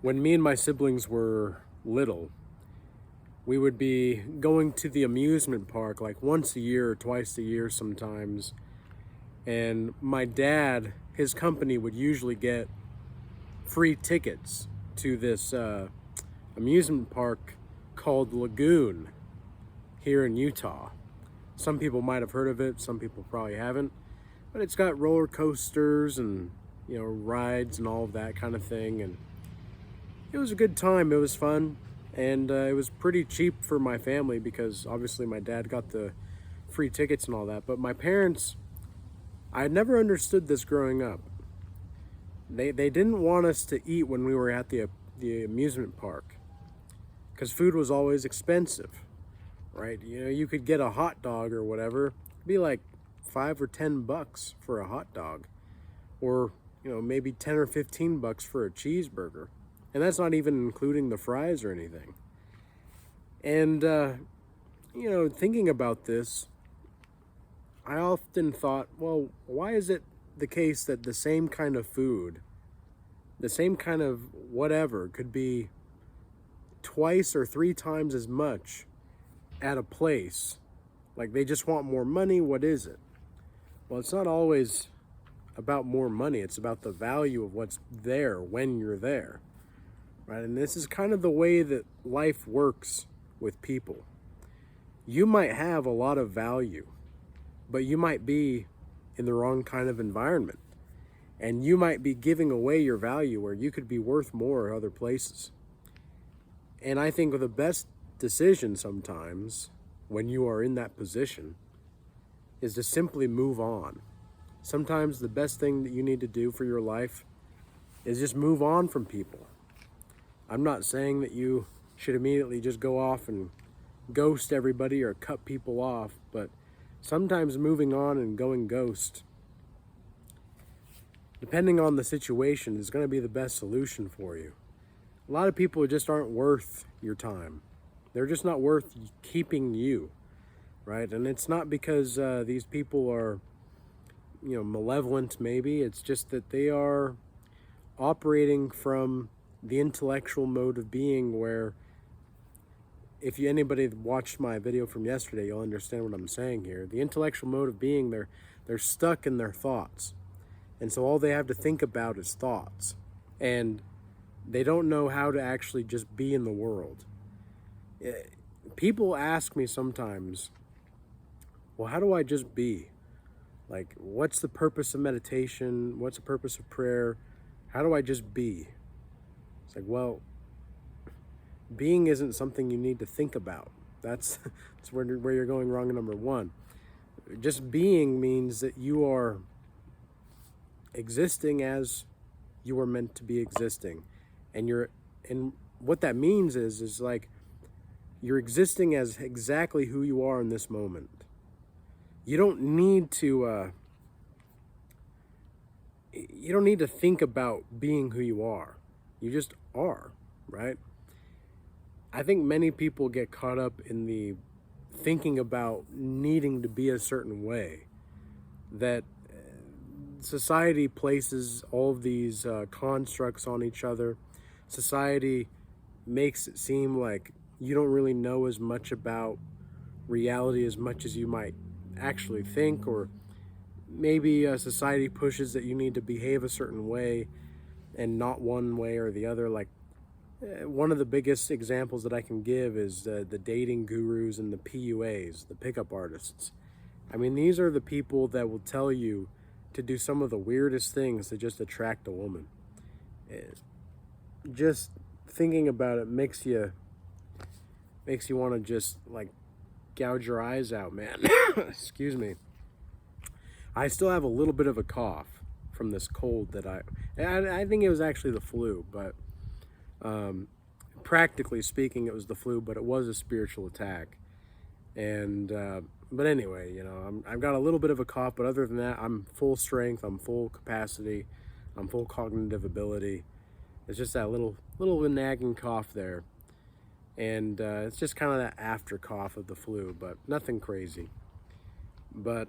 When me and my siblings were little, we would be going to the amusement park like once a year or twice a year sometimes. And my dad, his company would usually get free tickets to this amusement park called Lagoon here in Utah. Some people might have heard of it, some people probably haven't. But it's got roller coasters and, rides and all of that kind of thing. And it was a good time. It was fun. And it was pretty cheap for my family because obviously my dad got the free tickets and all that. But my parents, I had never understood this growing up. They didn't want us to eat when we were at the amusement park because food was always expensive, right? You could get a hot dog or whatever. It'd be like $5 or $10 for a hot dog, or maybe 10 or 15 bucks for a cheeseburger. And that's not even including the fries or anything. And, thinking about this, I often thought, well, why is it the case that the same kind of food, the same kind of whatever, could be twice or three times as much at a place? Like, they just want more money. What is it? Well, it's not always about more money. It's about the value of what's there when you're there. Right? And this is kind of the way that life works with people. You might have a lot of value, but you might be in the wrong kind of environment. And you might be giving away your value where you could be worth more other places. And I think the best decision sometimes when you are in that position is to simply move on. Sometimes the best thing that you need to do for your life is just move on from people. I'm not saying that you should immediately just go off and ghost everybody or cut people off, but sometimes moving on and going ghost, depending on the situation, is going to be the best solution for you. A lot of people just aren't worth your time. They're just not worth keeping you, right? And it's not because these people are, malevolent maybe. It's just that they are operating from the intellectual mode of being where, if anybody watched my video from yesterday, you'll understand what I'm saying here. The intellectual mode of being, they're stuck in their thoughts. And so all they have to think about is thoughts. And they don't know how to actually just be in the world. People ask me sometimes, well, how do I just be? Like, what's the purpose of meditation? What's the purpose of prayer? How do I just be? It's like, well, being isn't something you need to think about. That's where you're going wrong, number one. Just being means that you are existing as you are meant to be existing. And what that means is like you're existing as exactly who you are in this moment. You don't need to think about being who you are. You just are, right? I think many people get caught up in the thinking about needing to be a certain way, that society places all of these constructs on each other. Society makes it seem like you don't really know as much about reality as much as you might actually think, or maybe society pushes that you need to behave a certain way and not one way or the other. Like, one of the biggest examples that I can give is the dating gurus and the PUAs, the pickup artists. I mean, these are the people that will tell you to do some of the weirdest things to just attract a woman. Just thinking about it makes you want to just like gouge your eyes out, man. Excuse me. I still have a little bit of a cough from this cold that I think it was actually the flu, but practically speaking, it was the flu, but it was a spiritual attack. And but anyway, I've got a little bit of a cough, but other than that, I'm full strength, I'm full capacity, I'm full cognitive ability. It's just that little nagging cough there, and it's just kind of that after cough of the flu, but nothing crazy. But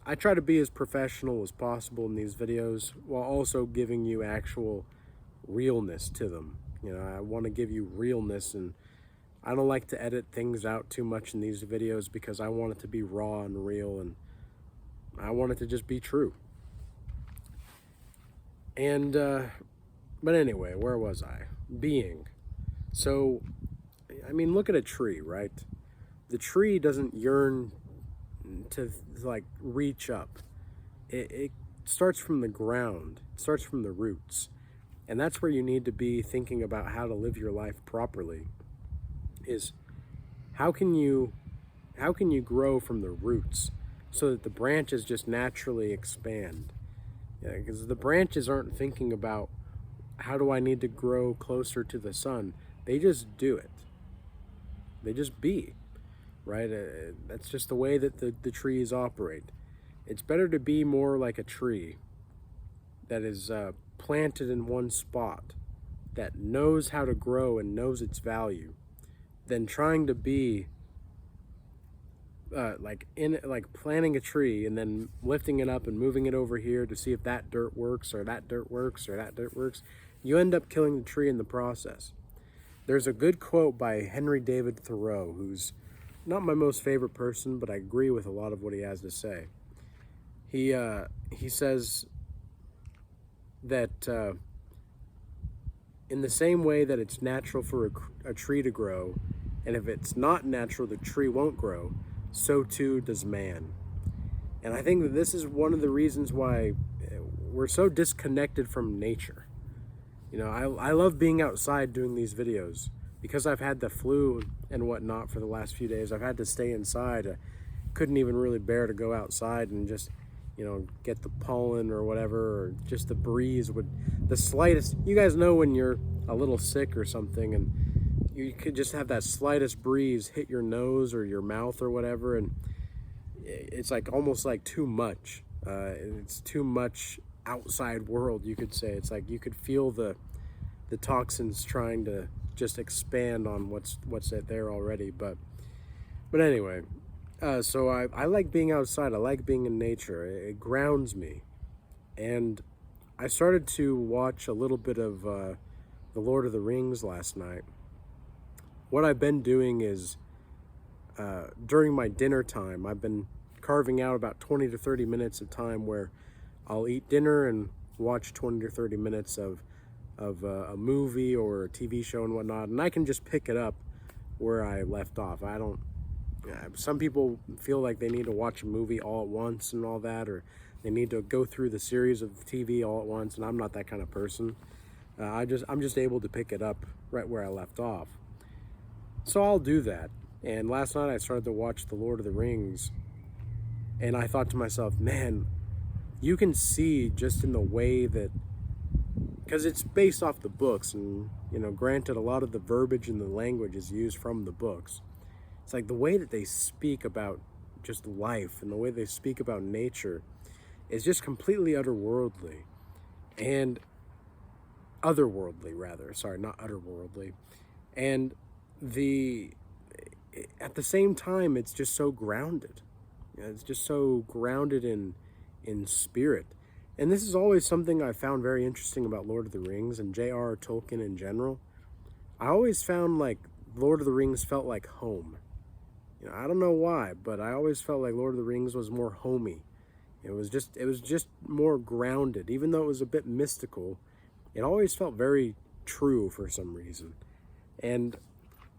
I try to be as professional as possible in these videos while also giving you actual realness to them. You know, I want to give you realness, and I don't like to edit things out too much in these videos because I want it to be raw and real, and I want it to just be true. And, but anyway, where was I? Being. So, I mean, look at a tree, right? The tree doesn't yearn to, like, reach up. It starts from the ground. It starts from the roots. And that's where you need to be thinking about how to live your life properly, is how can you grow from the roots so that the branches just naturally expand? Because the branches aren't thinking about how do I need to grow closer to the sun. They just do it. They just be, right? That's just the way that the trees operate. It's better to be more like a tree that is planted in one spot, that knows how to grow and knows its value, than trying to be like planting a tree and then lifting it up and moving it over here to see if that dirt works or that dirt works or that dirt works. You end up killing the tree in the process. There's a good quote by Henry David Thoreau, who's not my most favorite person, but I agree with a lot of what he has to say. He says that in the same way that it's natural for a tree to grow, and if it's not natural, the tree won't grow, so too does man. And I think that this is one of the reasons why we're so disconnected from nature. You know, I love being outside doing these videos because I've had the flu and whatnot for the last few days. I've had to stay inside. I couldn't even really bear to go outside and just, you know, get the pollen or whatever, or just the breeze would, the slightest, you guys know when you're a little sick or something and you could just have that slightest breeze hit your nose or your mouth or whatever, and it's like almost like too much. It's too much outside world, you could say. It's like you could feel the toxins trying to just expand on what's there already. But anyway, so I like being outside. I like being in nature. It grounds me. And I started to watch a little bit of The Lord of the Rings last night. What I've been doing is during my dinner time, I've been carving out about 20 to 30 minutes of time where I'll eat dinner and watch 20 to 30 minutes of a movie or a TV show and whatnot, and I can just pick it up where I left off. I don't, some people feel like they need to watch a movie all at once and all that, or they need to go through the series of TV all at once, and I'm not that kind of person. I'm just able to pick it up right where I left off. So I'll do that. And last night I started to watch The Lord of the Rings, and I thought to myself, man, you can see just in the way that, because it's based off the books, and, you know, granted, a lot of the verbiage and the language is used from the books. It's like the way that they speak about just life and the way they speak about nature is just completely otherworldly. And otherworldly, rather. Sorry, not otherworldly. And at the same time, it's just so grounded. You know, it's just so grounded in spirit. And this is always something I found very interesting about Lord of the Rings and J.R.R. Tolkien in general. I always found like Lord of the Rings felt like home. You know, I don't know why, but I always felt like Lord of the Rings was more homey. It was just more grounded. Even though it was a bit mystical, it always felt very true for some reason. And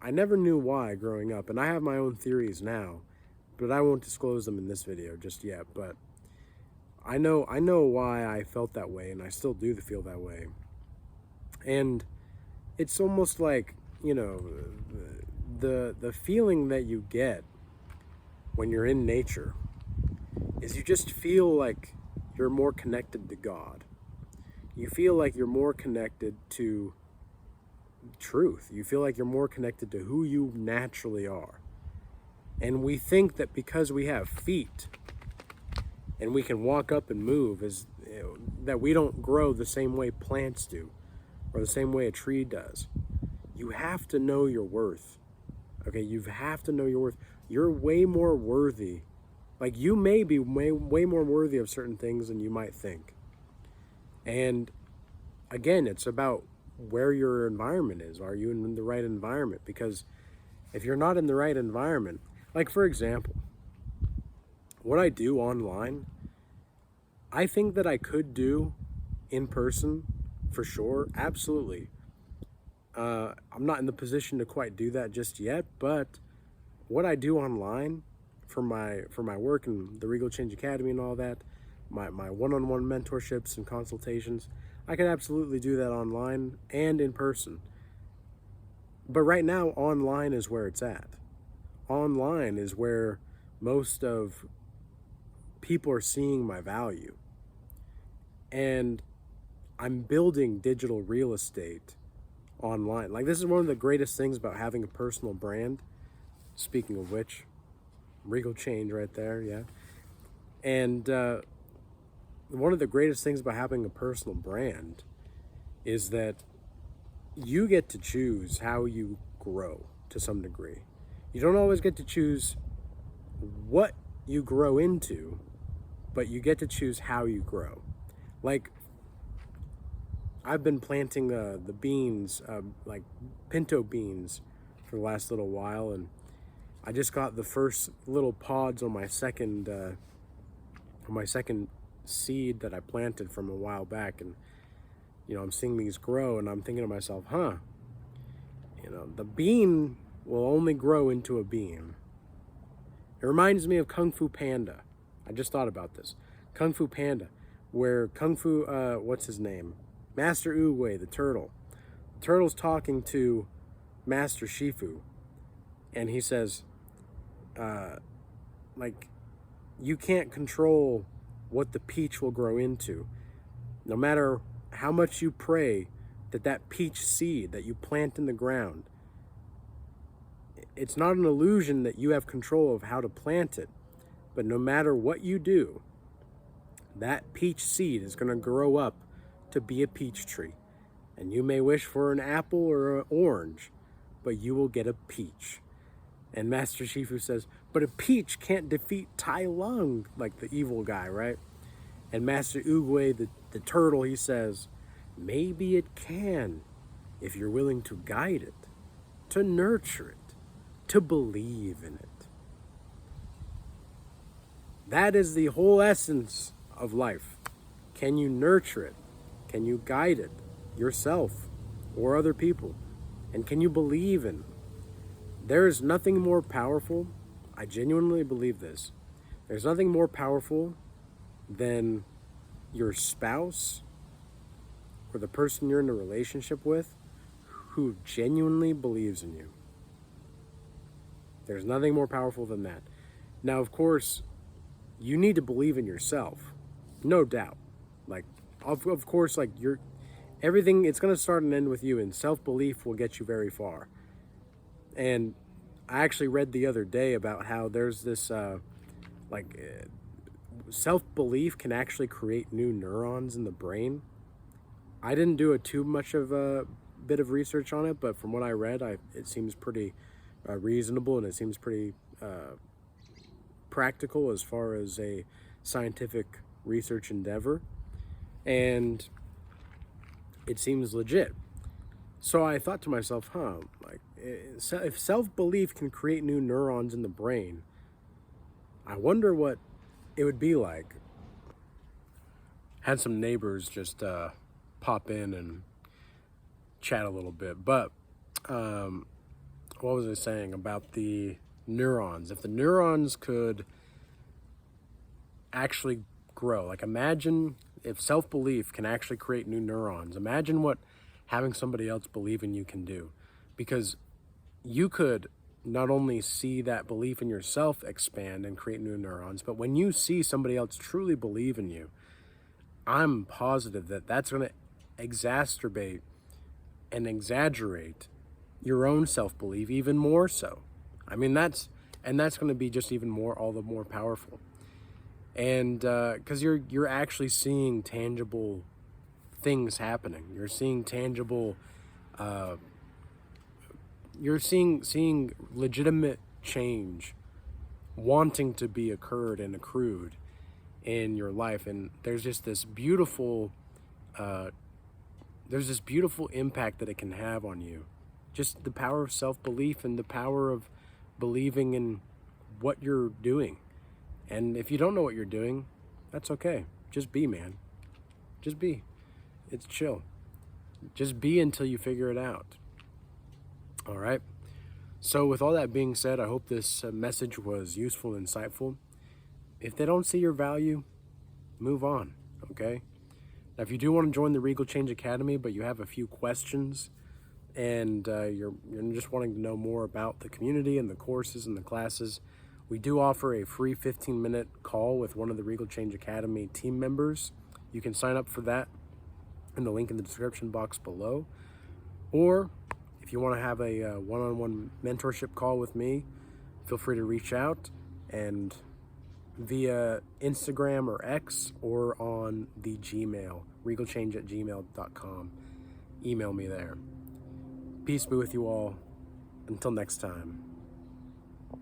I never knew why growing up, and I have my own theories now, but I won't disclose them in this video just yet. But I know why I felt that way, and I still do feel that way. And it's almost like, you know, the feeling that you get when you're in nature is you just feel like you're more connected to God. You feel like you're more connected to truth. You feel like you're more connected to who you naturally are. And we think that because we have feet and we can walk up and move, that we don't grow the same way plants do or the same way a tree does. You have to know your worth. Okay, you have to know your worth. You're way more worthy. Like, you may be way more worthy of certain things than you might think. And again, it's about where your environment is. Are you in the right environment? Because if you're not in the right environment, like for example, what I do online, I think that I could do in person for sure. Absolutely. I'm not in the position to quite do that just yet, but what I do online for my work and the Regal Change Academy and all that, my one-on-one mentorships and consultations, I can absolutely do that online and in person. But right now, online is where it's at. Online is where most of people are seeing my value. And I'm building digital real estate online. Like, this is one of the greatest things about having a personal brand. Speaking of which, Regal Change right there, yeah. And one of the greatest things about having a personal brand is that you get to choose how you grow to some degree. You don't always get to choose what you grow into, but you get to choose how you grow. Like, I've been planting the beans, like pinto beans, for the last little while, and I just got the first little pods on my second seed that I planted from a while back, and I'm seeing these grow, and I'm thinking to myself, the bean will only grow into a bean. It reminds me of Kung Fu Panda. I just thought about this. Kung Fu Panda, where Kung Fu, what's his name? Master Oogway, the turtle. The turtle's talking to Master Shifu, and he says, you can't control what the peach will grow into. No matter how much you pray that peach seed that you plant in the ground, it's not an illusion that you have control of how to plant it. But no matter what you do, that peach seed is going to grow up to be a peach tree. And you may wish for an apple or an orange, but you will get a peach. And Master Shifu says, but a peach can't defeat Tai Lung, like the evil guy, right? And Master Oogway, the turtle, he says, maybe it can, if you're willing to guide it, to nurture it, to believe in it. That is the whole essence of life. Can you nurture it? Can you guide it, yourself or other people? And can you believe in it? There is nothing more powerful, I genuinely believe this, there's nothing more powerful than your spouse or the person you're in a relationship with who genuinely believes in you. There's nothing more powerful than that. Now, of course, you need to believe in yourself, no doubt. Like, of course, like everything, it's going to start and end with you, and self-belief will get you very far. And I actually read the other day about how there's this, self-belief can actually create new neurons in the brain. I didn't do too much of a bit of research on it, but from what I read, it seems pretty reasonable, and it seems pretty practical as far as a scientific research endeavor. And it seems legit. So I thought to myself, if self-belief can create new neurons in the brain, I wonder what it would be like. Had some neighbors just pop in and chat a little bit. But what was I saying about the neurons? If the neurons could actually grow, like imagine if self-belief can actually create new neurons, imagine what having somebody else believe in you can do. Because you could not only see that belief in yourself expand and create new neurons, but when you see somebody else truly believe in you, I'm positive that that's going to exacerbate and exaggerate your own self-belief even more so. I mean, that's going to be just even more, all the more powerful. And because you're actually seeing tangible things happening. You're seeing tangible, you're seeing legitimate change wanting to be occurred and accrued in your life. And there's just this beautiful there's this beautiful impact that it can have on you. Just the power of self-belief and the power of believing in what you're doing. And if you don't know what you're doing, that's okay. Just be, man. Just be. It's chill. Just be until you figure it out. All right? So with all that being said, I hope this message was useful and insightful. If they don't see your value, move on, okay? Now, if you do want to join the Regal Change Academy, but you have a few questions and you're just wanting to know more about the community and the courses and the classes, we do offer a free 15-minute call with one of the Regal Change Academy team members. You can sign up for that in the link in the description box below. Or if you want to have a one-on-one mentorship call with me, feel free to reach out and via Instagram or X or on the Gmail, regalchange@gmail.com. Email me there. Peace be with you all. Until next time.